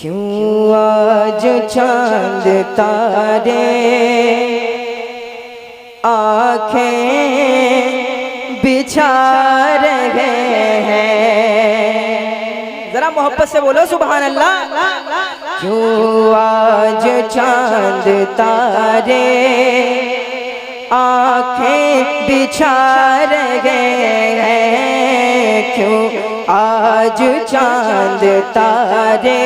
क्यों आज चांद तारे आँखें बिछा रहे हैं। जरा मोहब्बत से बोलो सुभान अल्लाह। क्यों आज चांद तारे आँखें बिछा रहे हैं। क्यों आज चांद तारे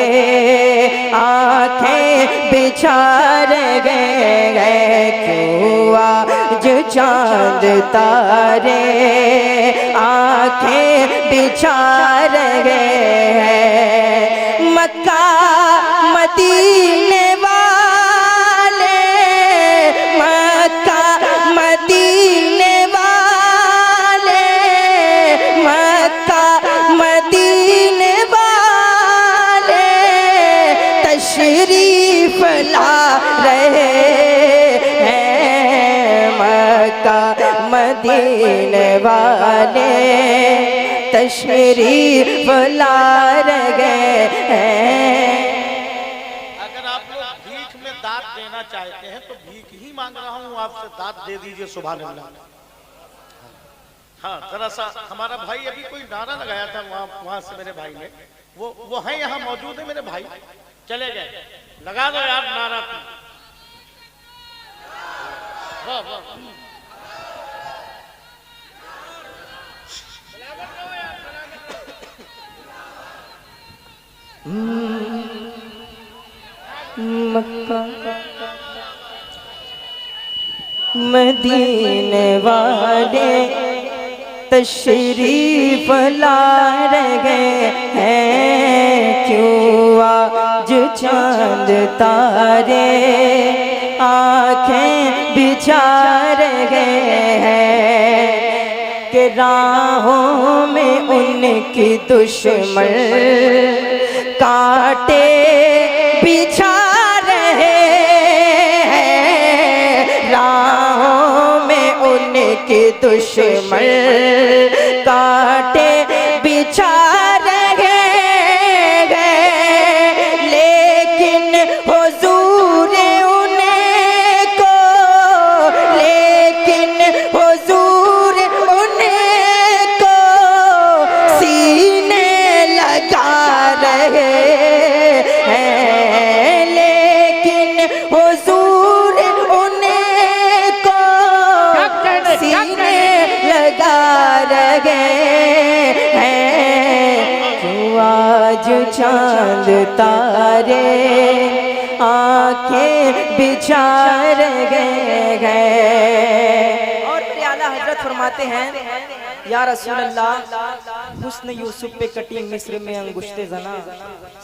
आँखें बिछा रहे हैं। क्यों आज चांद तारे आँखें बिछा रहे हैं। मक्का मदीने वाले, मक्का मदीने वाले, मक्का मदीने वाले तशरीफ ला रहे हैं। मक्का मदीने वाले तशरीफ ला रहे हैं। अगर आप लोग भीख में दाद देना चाहते हैं तो भीख ही मांग रहा हूँ आपसे, दाद दे दीजिए सुभान अल्लाह। हाँ, जरा सा हमारा भाई अभी कोई नारा लगाया था वहां से मेरे भाई ने, वो है यहाँ मौजूद है मेरे भाई, चले गए। लगा दो यार नारा। वाह वाह, मक्का मदीने वाले तशरीफ ला रहे हैं। क्यों आज चांद तारे आँखें बिछा रहे हैं। कि राहों में उनकी दुश्मन कांटे बिछा रहे हैं। राहों में उनके दुश्मन कांटे बिछा रहे हैं। लेकिन हुजूर उनको, लेकिन हुजूर उनको सीने लगा रहे हैं। लेकिन हुजूर उनको सीने लगा रहे हैं। क्यों आज चांद तारे आँखें बिछा रहे हैं। और फिर आला हजरत फरमाते हैं, या रसूल अल्लाह हुस्न यूसुफ पे कटी मिस्र में अंगुश्ते जना,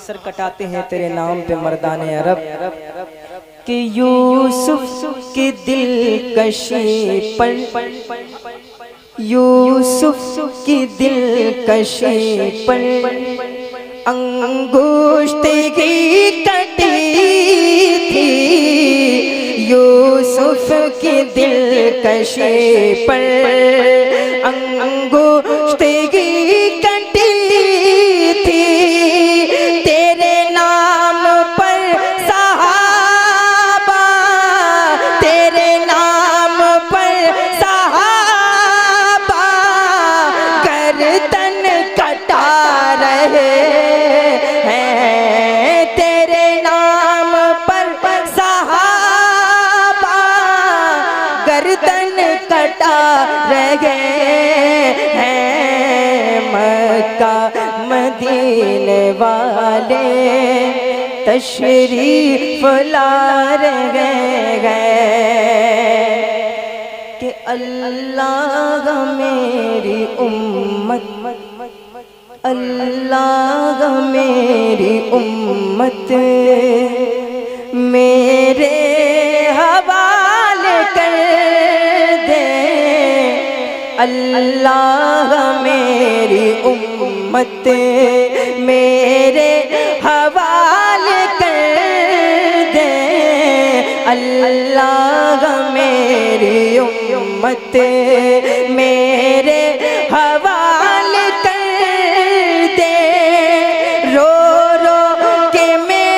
सर कटाते हैं तेरे नाम पे मर्दाने अरब। कि यूसुफ के दिल कशी पर, यूसुफ की दिल कशी पर अंगुश्त की कटी थी। यूसुफ की दिल कशी पर अंगुश्त की कटी थी। तेरे नाम पर सहाबा, तेरे नाम पर सहाबा गर्दन कटा रहे हैं। तेरे नाम पर सहाबा गर्दन कटा रहे हैं। मक्का मदीने वाले तशरीफ ला रहे हैं। कि अल्लाह मेरी उम्मत, अल्लाह मेरी उम्मत मेरे हवाले कर दे। अल्लाह मेरी उम्मत मेरे हवाले कर दे। अल्लाह मेरी उम्मत मेरे हवाले कर दे। रो रो के मैं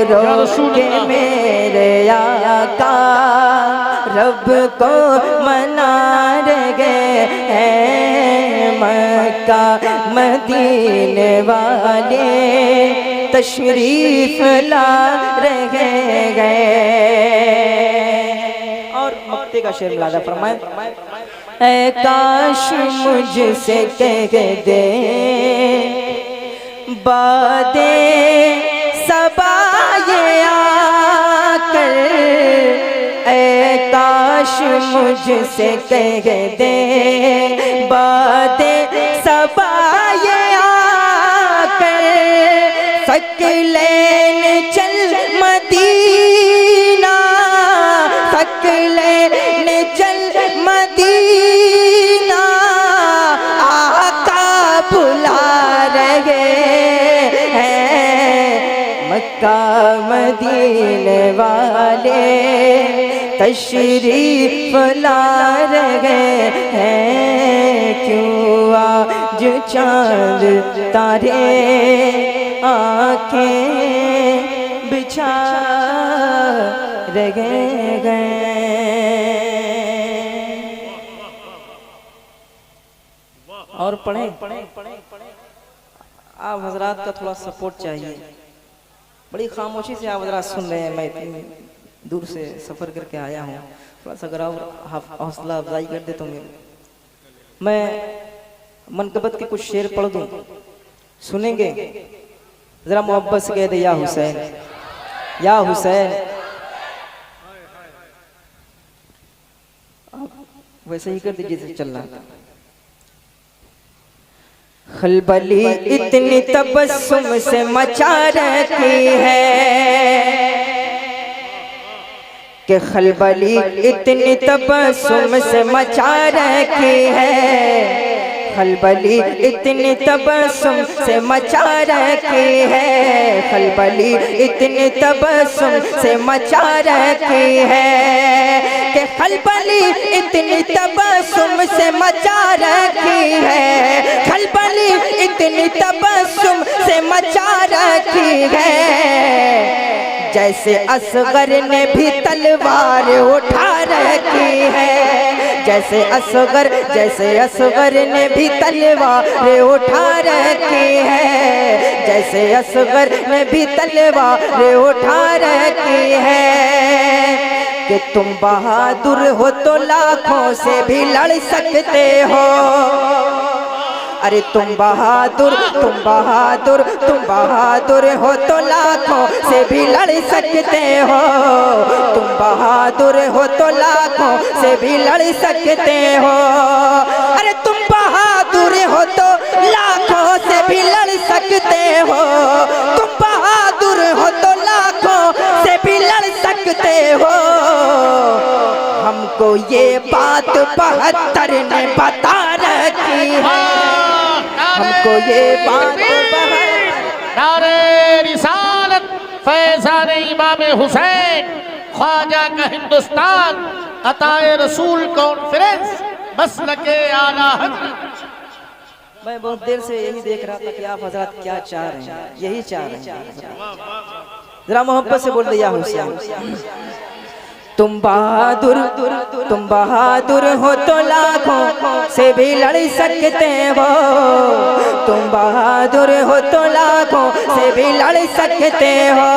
रो के मेरे आका रब को मना रहे हैं। मक्का मदीने वाले तशरीफ ला रहे हैं। और मक्ते का शेर लादा फरमाए, ऐ काश मुझसे कह दे बादे सबाए आकर, ऐ काश मुझसे कह दे बादे सबाए आकर, सकलैन चल मदीना, सकलैन चल मदीना, आका बुला रहे हैं। मक्का मदीने वाले तशरीफ ला रहे हैं। क्यों आज चांद तारे आँखें बिछा रहे हैं। और पढ़े आप हजरात का थोड़ा सपोर्ट चाहिए। बड़ी खामोशी से आप हजरात सुन रहे हैं, मैं इतनी दूर से सफ़र करके आया हूँ। थोड़ा सा अगर आप हौसला अफजाई कर दे तो मैं मनकबत के कुछ शेर पढ़ दूँ, सुनेंगे? ज़रा मोहब्बत से कह दे या हुसैन, या हुसैन। वैसे ही कर दीजिए जैसे चल रहा था। खलबली इतनी तबस्सुम से मचा रखी है कि खलबली इतनी तबस्सुम से मचा रखी है। खलबली इतनी तबस्सुम से मचा रखी है। खलबली इतनी तबस्सुम से मचा रखी है कि खलबली इतनी तबस्सुम से मचा रखी है। खलबली इतनी तबस्सुम से मचा रखी है। जैसे असगर ने भी तलवार उठा रखी है। जैसे असगर ने भी तलवार उठा रखी है। जैसे असगर ने भी तलवार उठा रखी है कि तुम बहादुर हो तो लाखों से भी लड़ सकते हो। अरे तुम बहादुर हो तो लाखों से भी लड़ सकते हो। तुम बहादुर हो तो लाखों से भी लड़ सकते हो। अरे तुम बहादुर हो तो लाखों से भी लड़ सकते हो। तुम बहादुर हो तो लाखों से भी लड़ सकते हो। हमको ये बात 72 ने बता रखी है। हमको ये बात नारे रिसालत फैज़ान इमाम हुसैन ख्वाजा का हिंदुस्तान अताए रसूल कॉन्फ्रेंस मसलके आला हज़रत। मैं बहुत देर से यही देख रहा था कि आप हजरत क्या चाह रहे हैं, यही चाह रहे हैं। जरा मोहब्बत से बोल दे या हुसैन। तुम बहादुर हो तो लाखों से भी लड़ सकते हो। तुम बहादुर हो तो लाखों से भी लड़ सकते हो।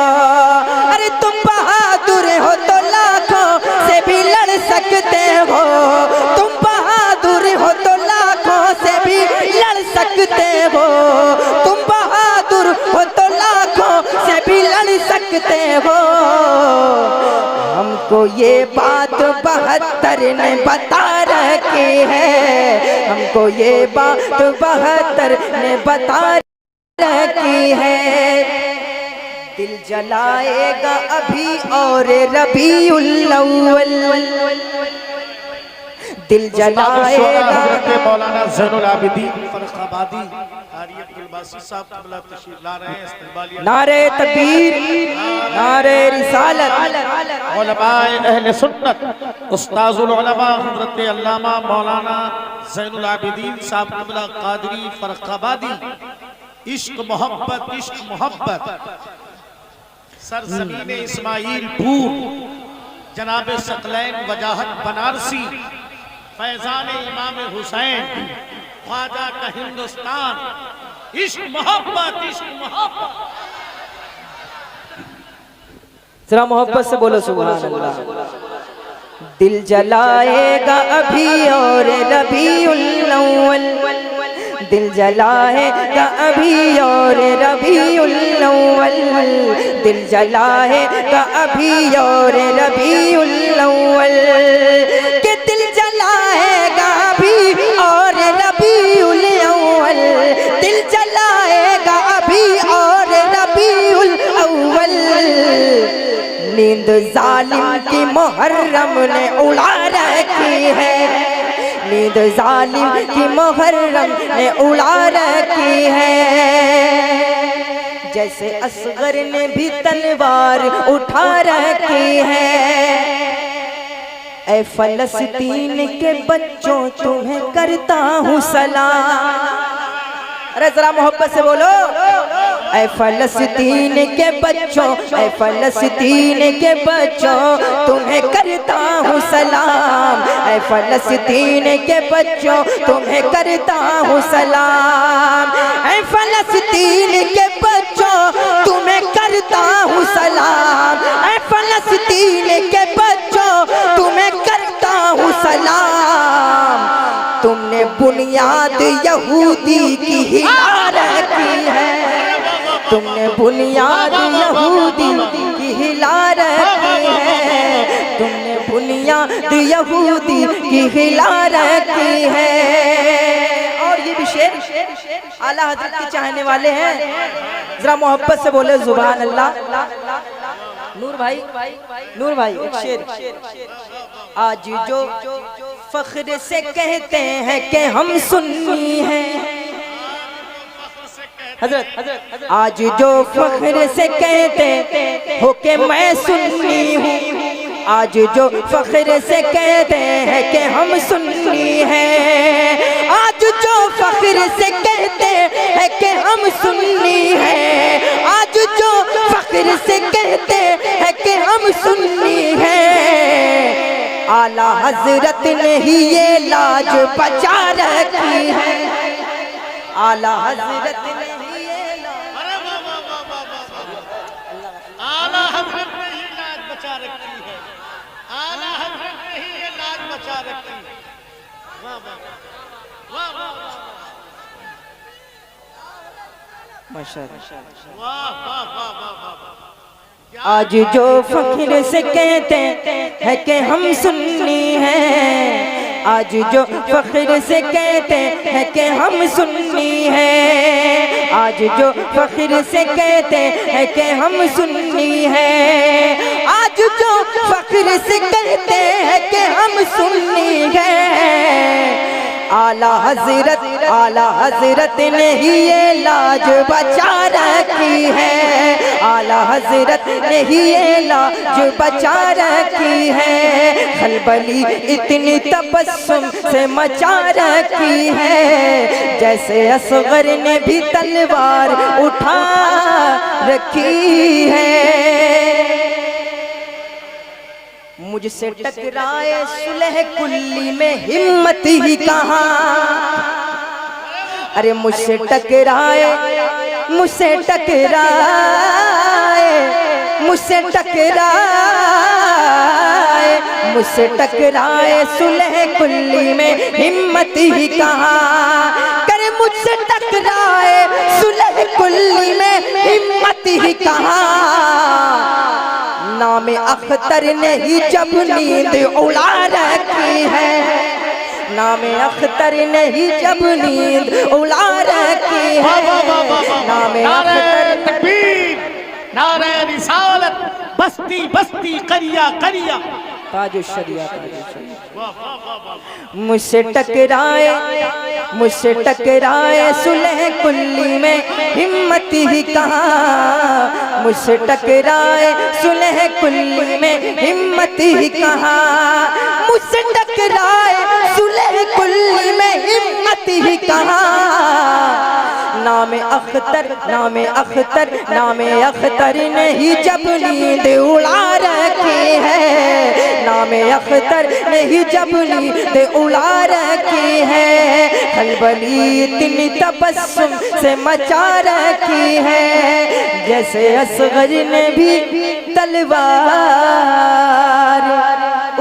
अरे तुम बहादुर हो तो लाखों से भी लड़ सकते हो। तुम बहादुर हो तो लाखों से भी लड़ सकते हो। तुम बहादुर हो तो लाखों से भी लड़ सकते हो। हमको ये बात 72 ने बता रखी है। हमको ये बात 72 ने बता रखी है। दिल जलाएगा अभी और रबीउल अव्वल, दिल जलाएगा। मौलाना ज़ैनुल आबिदीन फरखाबादी अब्दुल बासित साहब क़िबला तशरीफ ला रहे हैं। इस्तक़बालिया नारे तकबीर, नारे रिसालत। उलमाए अहले सुन्नत उस्ताजुल उलमा हज़रत अल्लामा मौलाना ज़ैनुल आबिदीन साहब क़िबला क़ादरी फरखाबादी। इश्क मोहब्बत सरजमीन इस्माइल पूर जनाब सकलैन वजाहत बनारसी फैजान इमाम हुसैन ख्वाजा का हिंदुस्तान इश्क मोहब्बत जरा मोहब्बत से बोलो सुभान अल्लाह। दिल जलाएगा अभी और रबीउल अव्वल, दिल जलाएगा अभी और रबीउल अव्वल, दिल जलाएगा अभी और रबीउल अव्वल, के दिल जलाएगा अभी और रबीउल अव्वल, दिल जलाएगा अभी और रबीउल अव्वल। नींद जालिम की मुहर्रम ने उड़ा रखी है, नींद जालिम की मुहर्रम ने उड़ा रखी है। जैसे असगर ने भी तलवार उठा रखी है। ऐ फलस्तीन के बच्चों तुम्हें करता हूँ सलाम। अरे जरा मोहब्बत से बोलो। ऐ फलस्तीन के बच्चों, ऐ फलस्तीन के बच्चों तुम्हें करता हूँ सलाम। ऐ फलस्तीन के बच्चों तुम्हें करता हूँ सलाम। ऐ फलस्तीन के बच्चों तुम्हें करता हूँ सलाम। ऐ फलस्तीन के बच्चों तुम्हें करता हूँ सलाम। तुमने बुनियाद यहूदी की हिला रखी है, तुमने बुनियाद यहूदी की हिला रखी है, तुमने बुनियाद यहूदी की हिला रखी है। और ये भी शेर आला हजरत के चाहने वाले हैं, जरा मोहब्बत से बोले जुबान अल्लाह। नूर भाई, नूर भाई एक शेर। आज जो फख्र से कहते हैं कि हम सुन्नी हैं, हजरत आज जो फख्र से कहते हो कि मैं सुन्नी हूँ, आज जो फख्र से कहते हैं कि हम सुन्नी हैं, आज जो फख्र से कहते हैं कि हम सुन्नी हैं, आज जो फख्र से कहते हैं कि हम सुन्नी हैं, आला हजरत ने ही ये लाज बचा रखी है। आला हजरत ने ही ये आला हजरत ने ही लाज बचा रखी है, आला हजरत ने ही ये लाज बचा रखी है। वाह वाह वाह वाह माशाअल्लाह। वाह वाह वाह वाह। आज जो फख्र से कहते हैं कि हम सुन्नी हैं, आज जो फख्र से कहते हैं कि हम सुन्नी हैं, आज जो फख्र से कहते हैं कि हम सुन्नी हैं, आज जो फख्र से कहते हैं कि हम सुन्नी हैं, आला हजरत ने ही ये लाज बचा रखी है। आला हजरत ने ही ये लाज बचा रखी है। खलबली इतनी तबस्सुम से मचा रखी है, जैसे असगर ने भी तलवार उठा रखी है। मुझसे टकराए सुलह कुल्ली में हिम्मत ही कहाँ, अरे मुझसे टकराए, मुझसे टकराए, मुझसे टकराए, मुझसे टकराए सुलह कुल्ली में हिम्मत ही कहाँ, करे मुझसे टकराए सुलह कुल्ली में हिम्मत ही कहाँ। नाम अख्तर ने ही जब नींद उड़ा रखी है, नाम अख्तर ने ही जब नींद उड़ा रखी है, नाम अख्तर तकबीर, नारे रिसालत, बस्ती बस्ती करिया करिया, ताजो शरिया। मुझसे टकराए, मुझसे टकराए सुलह कुल्ली में हिम्मत ही कहाँ, मुझसे टकराए सुलह कुल्ली में हिम्मत ही कहाँ, मुझसे टकराए सुलह कुल्ली में हिम्मत ही कहाँ। नाम अख्तर ने ही जब नींद उड़ा रखी है, नाम अख्तर ने ही जब नींद उड़ा रखी है, खलबली इतनी तबस्सुम से मचा रखी है, जैसे असगर ने भी तलवार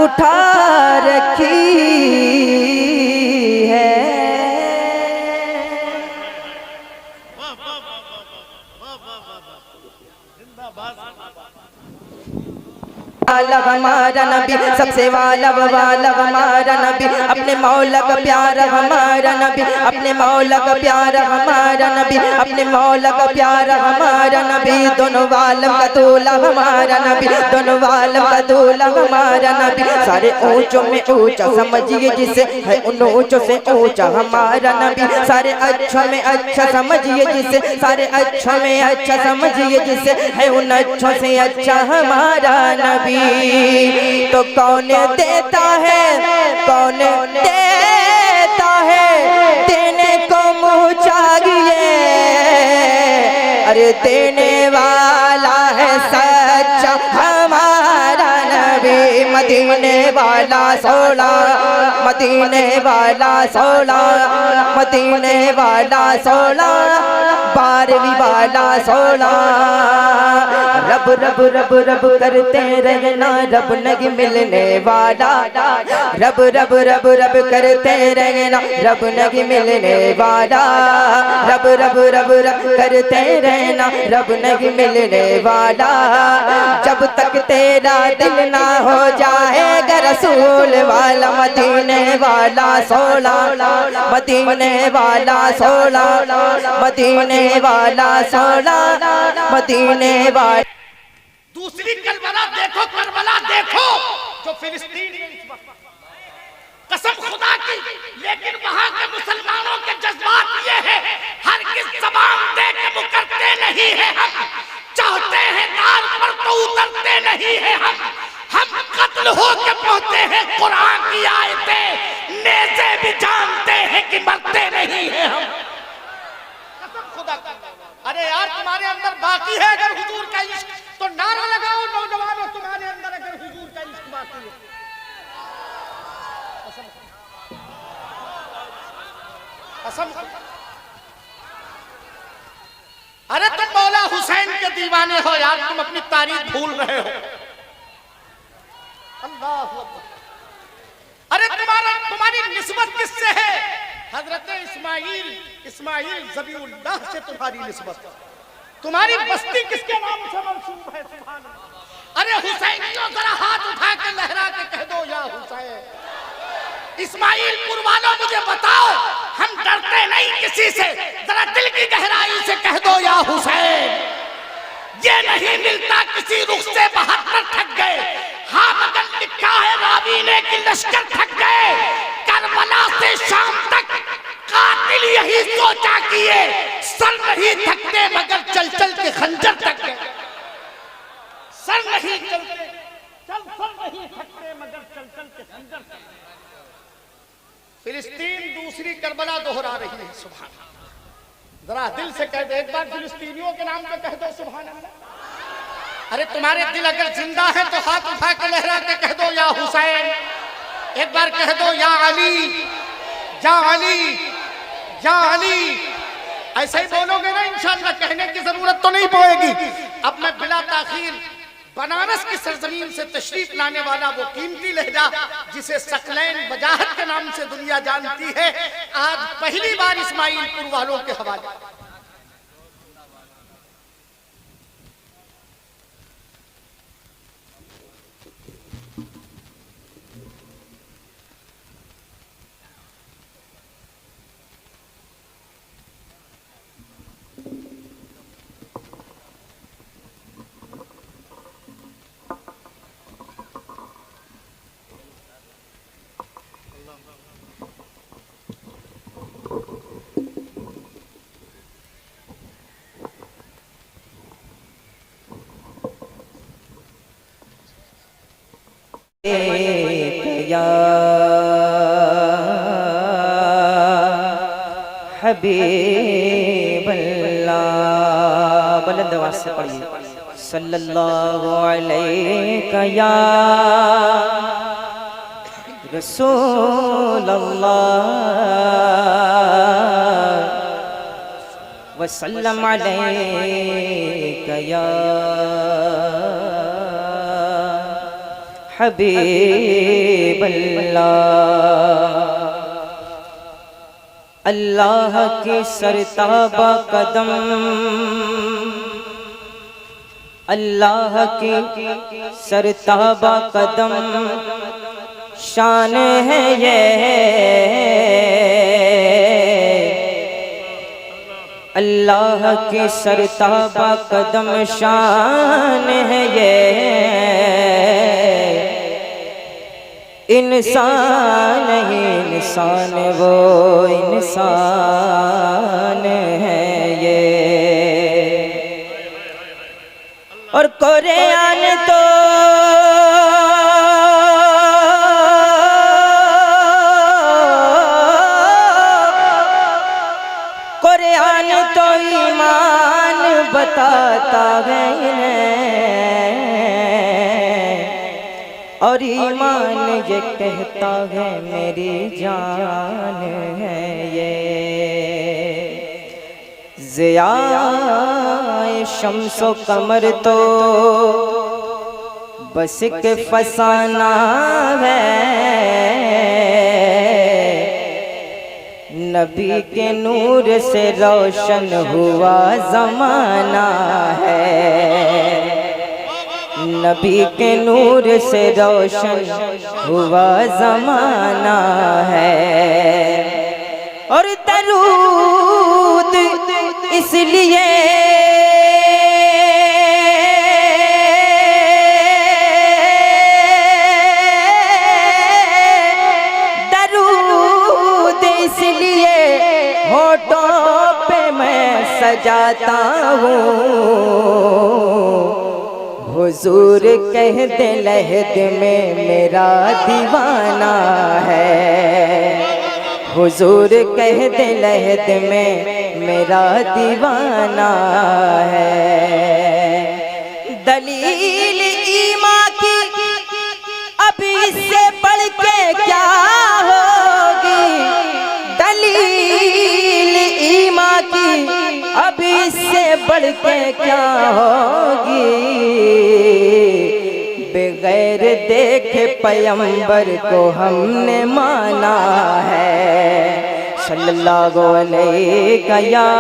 उठा रखी है। वाला हमारा नबी, सबसे वाला हमारा नबी, अपने मौला का प्यारा हमारा नबी, अपने मौला का प्यारा हमारा नबी, अपने मौला का प्यारा हमारा नबी, दोनों वालम का दूल्हा हमारा नबी, दोनों वालम का दूल्हा हमारा नबी, सारे ऊंचों में ऊंचा समझिए जिसे, है उन ऊंचों से ऊंचा हमारा नबी, सारे अच्छों में अच्छा समझिए जिसे, सारे अच्छों में अच्छा समझिए जिसे, है उन अच्छों से अच्छा हमारा नबी। तो कौन देता है, कौन देता है, देने को मुँह चाहिए, अरे देने वाला है सच्चा हमारा नबी, मदीने वाला सोला, मदीने वाला सोला, मदीने वाला सोला, 12वीं वाला सोला, रब रब रब रब करते रहना, रब नहीं मिलने वाला, रब रब रब रब करते रहना, रब नहीं मिलने वाला, रब रब रब रब करते रहना, रब नहीं मिलने वाला, जब तक तेरा दिल ना हो जाएगा रसूल वाला, मदीने वाला सोला, मदीने वाला सोला, मदीने वाला सोला, मदीने वाला। दूसरी करबला देखो, करबला देखो जो फिलिस्तीन में इस वक्त, कसम खुदा की, लेकिन वहां के मुसलमानों के जज्बात ये है, हर किस जबान दे के मुकरते नहीं है हम, चाहते हैं दार पर तो उतरते नहीं है हम कत्ल हो के पहुंचते हैं कुरान की आयतें, नेज़े भी जानते हैं कि मरते नहीं है हम, कसम खुदा की। अरे यार तुम्हारे अंदर बाकी है अगर हुजूर का इश्क, तो नारा लगाओ नौजवानों, तुम्हारे अंदर अगर हुजूर का इश्क बाकी है। कसम। अरे तुम मौला हुसैन के दीवाने हो यार, तुम अपनी तारीख भूल रहे हो। अल्लाह अकबर। अरे तुम्हारी निस्बत किससे है? हजरत इस्माइल ज़बीउल्लाह से तुम्हारी निस्बत। तुम्हारी बस्ती किसके नाम से मंसूब है? सुभान अल्लाह। अरे हुसैन को जरा हाथ उठा के लहरा के कह दो या हुसैन। इस्माइलपुर वालों मुझे बताओ, हम डरते नहीं किसी से, जरा दिल की गहराई से कह दो या हुसैन। ये नहीं मिलता किसी रुख से 72 थक गए, हाँ मगर लिखा है रावी ने कि लश्कर थक गए। करबला से शाम तक कातिल यही सोचा किए, सर नहीं थकते मगर चल चल के खंजर तक गए। सर नहीं चलते, सर नहीं थकते मगर चल चल के खंजर तक गए। फिलिस्तीन दूसरी करबला दोहरा रही है। सुभान अल्लाह। जरा दिल से कह दो एक बार, फिलिस्तीनियों के नाम पे कह दो सुभान अल्लाह। अरे तुम्हारे दिल अगर जिंदा है तो हाथ उठा के लहरा के कह दो या हुसैन। एक बार कह दो या अली, या अली, या अली। ऐसे ही बोलोगे ना इंशाअल्लाह, कहने की जरूरत तो नहीं पड़ेगी। अब मैं बिला ताखीर बनारस की सरजमीन से तशरीफ लाने वाला वो कीमती लहजा जिसे सकलैन वजाहत के नाम से दुनिया जानती है, आज पहली बार इस्माइलपुर वालों के हवाले। या हबीब बुलंद आवाज से पढ़िए। सल्लल्लाहु अलैहि या रसूल अल्लाह वसल्लम अलैका या हबीब अल्लाह। अल्लाह की सरताबा कदम, अल्लाह की सरताबा कदम शान है ये, अल्लाह की सरताबा कदम शान है ये। इंसान ही इंसान वो इंसान है ये। और कुरान तो कुरान तो ईमान बताता है और ईमान ये कहता है मेरी जान है ये। ज़ियाए शम्सो कमर तो बस के फसाना है, नबी के नूर से रोशन हुआ ज़माना है, नबी के नूर से रोशन हुआ ज़माना है। और दरूद इसलिए दरूद इसलिए होठों पे मैं सजाता हूँ, हुजूर कह दे लहद में मेरा दीवाना है, हुजूर कह दे लहद में मेरा दीवाना है। दलील ईमान की अब इससे बढ़ के क्या होगी, दलील ईमान की अब इससे बढ़ के क्या होगी। बगैर देखे पैगंबर को हमने माना है, सल्लल्लाहु अलैहि या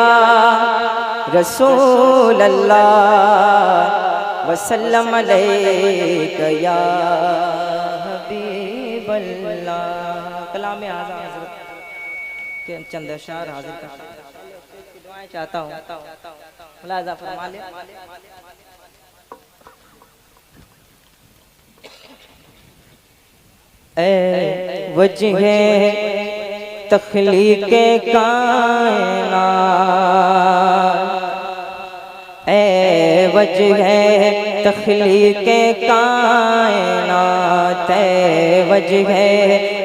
रसूल अल्लाह वसल्लम अलैका या हबीब अल्लाह। कलाम आज़म हज़रत के चंद अशार हाजिर कर दुआएं चाहता हूँ, मुलाज़ा फरमा ले। ए वजह तख्लीक़ कायनात, ए वजह तख्लीक़ कायनात, ए वजह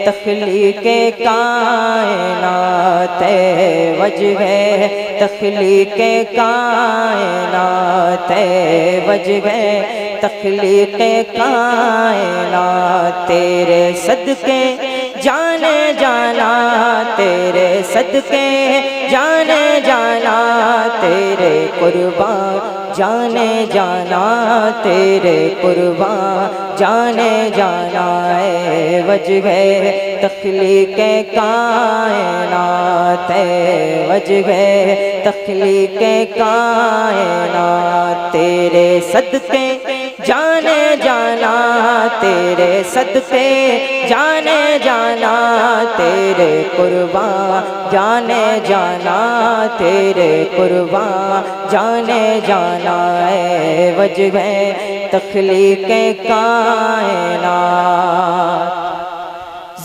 तख्लीक़ कायनात, ए वजह तख्लीक़ कायनात, ए वजह तख्लीक़ कायनात। तेरे सदके जाने जाना, तेरे सदके जाने जाना, तेरे कुर्बान जाने जाना, तेरे कुर्बान जाने जाना। ए वजह तख्लीक़ कायनात, ए वजह तख्लीक़ कायनात। तेरे सदके जाने जाना, तेरे सदके जाने जाना, तेरे कुर्बान जाने जाना, तेरे कुर्बान जाने जाना। ए वजह तख्लीक़ कायनात।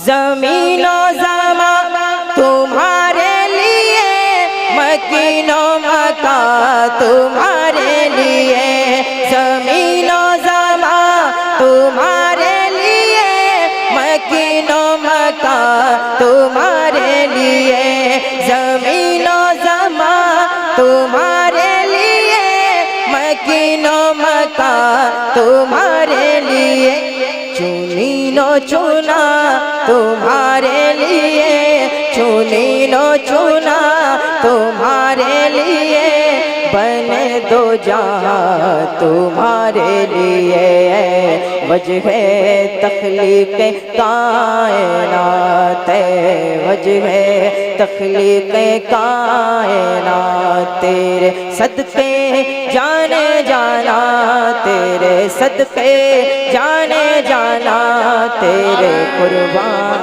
ज़मीनो ज़मा तुम्हारे लिए, मकीनो मका तुम्हारे लिए, ज़मीनो ज़मा तुम्हारे लिए, मकीनो मका तुम्हारे लिए, ज़मीनो ज़मा तुम्हारे लिए, तुम्हारे लिए, चुनी नो चुना तुम्हारे लिए, चुनी नो चुना तुम्हारे लिए, बने दो जहां तुम्हारे लिए, वजह तख्लीक कायनात, वजह तख्लीक कायनात, तेरे सदके जाने जाना, तेरे सदके जाने जाना, तेरे कुर्बान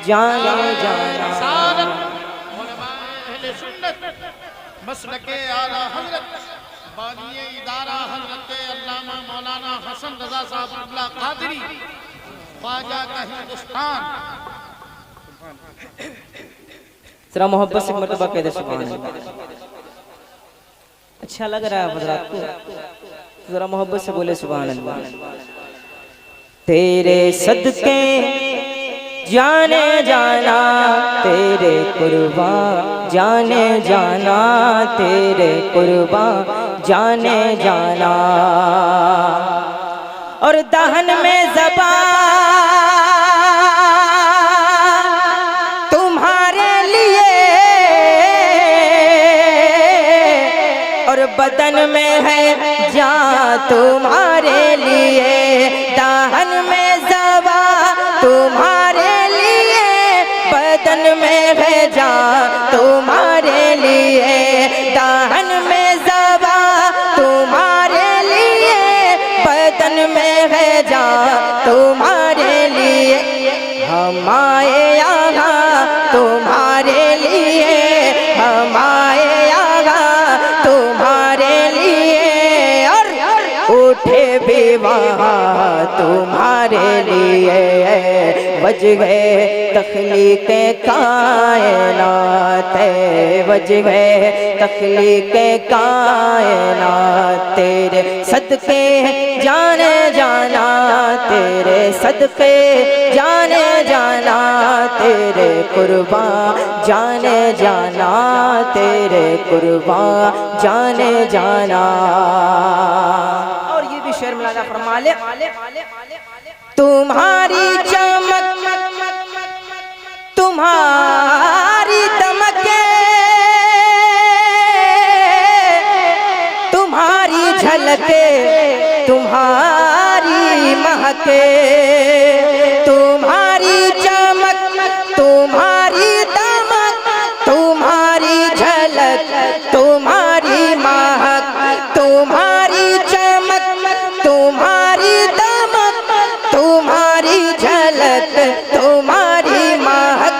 जाने जाना। मसलके आला हज़रत बानिए इदारा हज़रत अल्लामा मौलाना हसन रज़ा साहब अब्ला कादरी ख्वाजा का हिंदुस्तान। जरा मोहब्बत से मर्तबा कह दे सुभान अल्लाह। अच्छा लग रहा है हज़रात को? जरा मोहब्बत से बोले सुभान अल्लाह। तेरे सदके जाने जाना, तेरे कुर्बान जाने जाना, तेरे कुर्बान जाने जाना, और दहन में ज़बान तुम्हारे लिए, और बदन में है जान तुम्हारे लिए, दहन में ज़बान तुम्हारे लिए, बदन में है जान तुम्हारे लिए, दाहन में ज़बान तुम्हारे लिए, बदन में है जान तुम्हारे लिए, हम आए यहाँ तुम्हारे लिए, हम आए यहाँ तुम्हारे लिए, और उठे भी वहाँ तुम्हारे लिए, वजह तख्लीक कायनात, वजह तख्लीक कायनात, तेरे सदके जाने जाना, तेरे सदके जाने जाना, तेरे कुर्बान जाने जाना, तेरे कुर्बान जाने जाना। और ये भी शेर मौलाना फरमा ले, तुम्हारी चमक तुम्हारी दमके, तुम्हारी झलके तुम्हारी महके, तुम्हारी चमक तुम्हारी दमक, तुम्हारी झलक तुम्हारी महक, तुम्हारी चमक तुम्हारी दमक, तुम्हारी झलक तुम्हारी महक,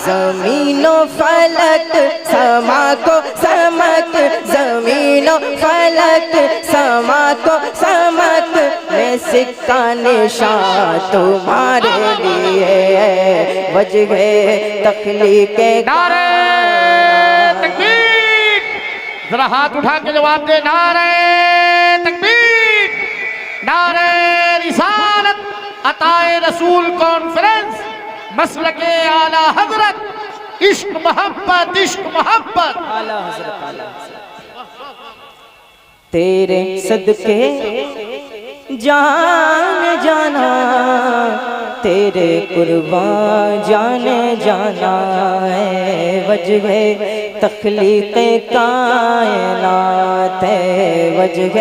ज़मीनो फलक समा को समक, ज़मीनो फलक समा को समक, मैं सिक्का निशान तुम्हारे लिए, वजह तख्लीक नारे तकबीर, जरा हाथ उठा के जवाब दे, नारे तकबीर, नारे रिसालत, अताए रसूल कॉन्फ्रेंस, मसलके आला हज़रत, इश्क मोहब्बत, इश्क मोहब्बत, आला हज़रत, आला हज़रत। तेरे सदके जान जाना, तेरे कुर्बान जाने जाना, है वजह तख्लीक कायनात, है वजह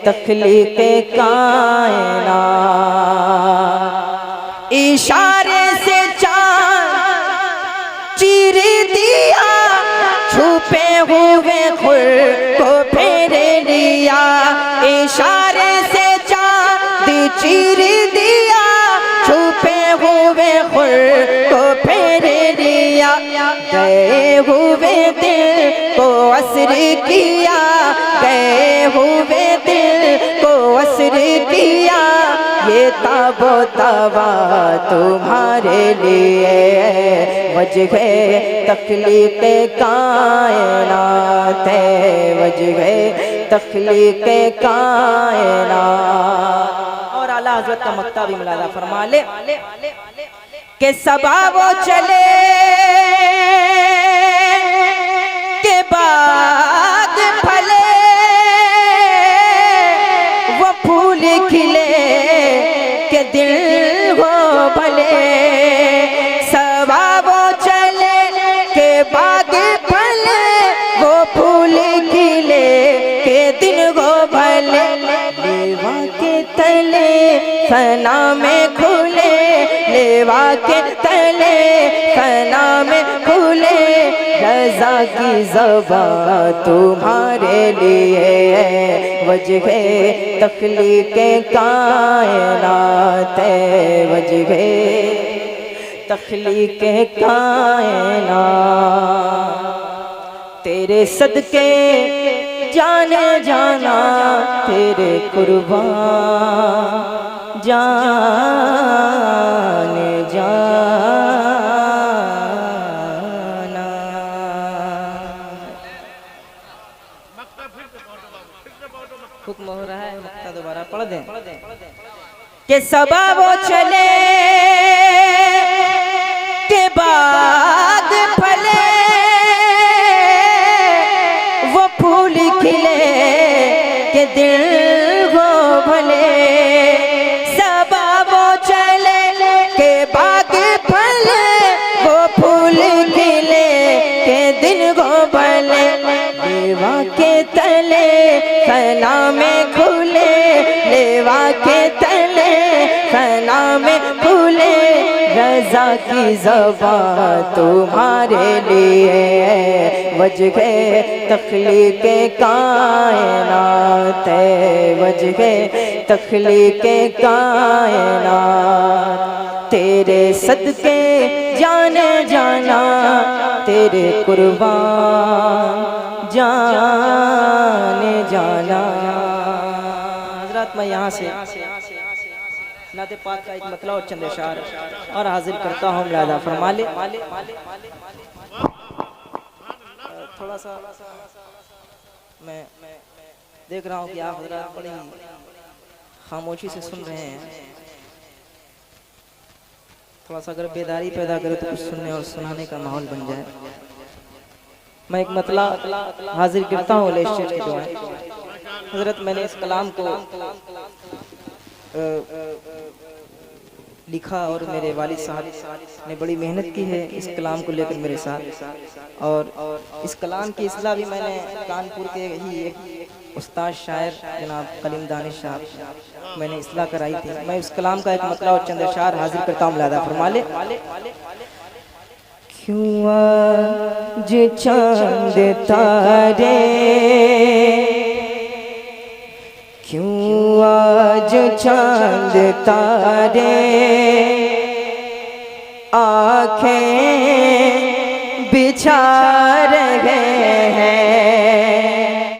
तख्लीक कायनात, इशारे से चाँद चीर दिया, छुपे हुए खुद को फेर लिया, इशारे से चाँद चीर दिया, छुपे हुए खुद को फेर लिया, गए हुए दिल को असर किया, गए हुए दिल को असर किया, ये ताबो तवा तुम्हारे लिए, वजह तख्लीक कायनात, वजह तख्लीक कायनात। और आला हज़रत का मक्ता भी मुलादा फरमा ले के सबा वो चले के बाग फले, वो फूल तले फना में खुले, लेवा के तले फना में खुले, रज़ा की ज़बान तुम्हारे लिए वजह तख्लीक़ कायनात, वजह तख्लीक़ कायनात। तेरे सदके जाने जाना, तेरे कुर्बान जाने जाना। हुक्म हो रहा है, मक्ता दोबारा पढ़ दें कि सबा वो चले के बाद फले, वो फूल खिले के दिल हो भले, सबा वो चले के बाद फले, वो फूल खिले के दिन हो भले, लेवा के तले फना में खुले, लेवा के तले फना में खुले, रज़ा की ज़बान तुम्हारे लिए वजह तख्लीक़ कायनात, वजह तख्लीक़ कायनात। तेरे सदके जाने जाना, तेरे कुर्बान जाने जाना। हज़रत मैं यहाँ से नाते पाक का एक मतला और चंद अशार और हाजिर करता हूँ, मुलादा फरमा ले। थोड़ा सा मैं देख रहा हूँ कि आप हज़रात बड़ी खामोशी से सुन रहे हैं, थोड़ा सा अगर बेदारी पैदा करे तो कुछ सुनने और सुनाने का माहौल बन जाए। मैं एक मतला हाजिर करता हूँ लेक्चर की दुआ। हज़रत मैंने इस कलाम को लिखा और मेरे वालिद साहब ने बड़ी मेहनत की है इस कलाम को लेकर मेरे साथ, और इस कलाम की इस्लाह भी मैंने कानपुर के ही एक उस्ताद शायर जनाब कलीम दानिश साहब मैंने इस्लाह कराई थी। मैं इस कलाम का एक मतला और चंद अशार हाजिर करता हूँ, मुलादा फरमा ले। क्यों आज चांद तारे, क्यों आज चांद तारे, आँखें बिछाए